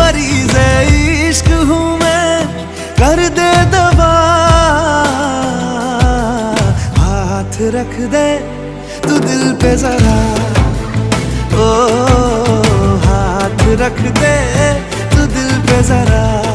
मरीज़े इश्क हूँ मैं, कर दे दवा। हाथ रख दे तू दिल पे जरा, ओ हाथ रख दे तू दिल पे जरा।